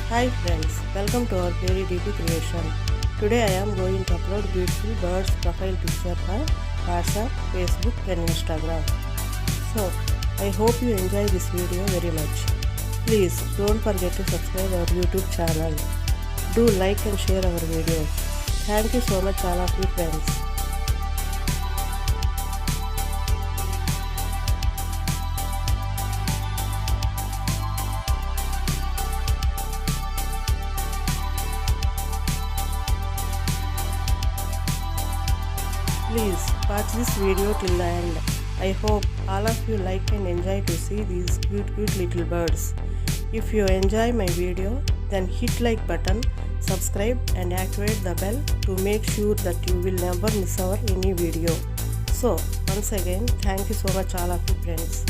Hi friends, welcome to our Fairy DP creation. Today I am going to upload beautiful birds profile picture for WhatsApp, Facebook and Instagram. So, I hope you enjoy this video very much. Please don't forget to subscribe our YouTube channel. Do like and share our videos. Thank you so much all of you friends. Please watch this video till the end. I hope all of you like and enjoy to see these cute little birds. If you enjoy my video, then hit like button, subscribe and activate the bell to make sure that you will never miss our any video. So once again, thank you so much all of you friends.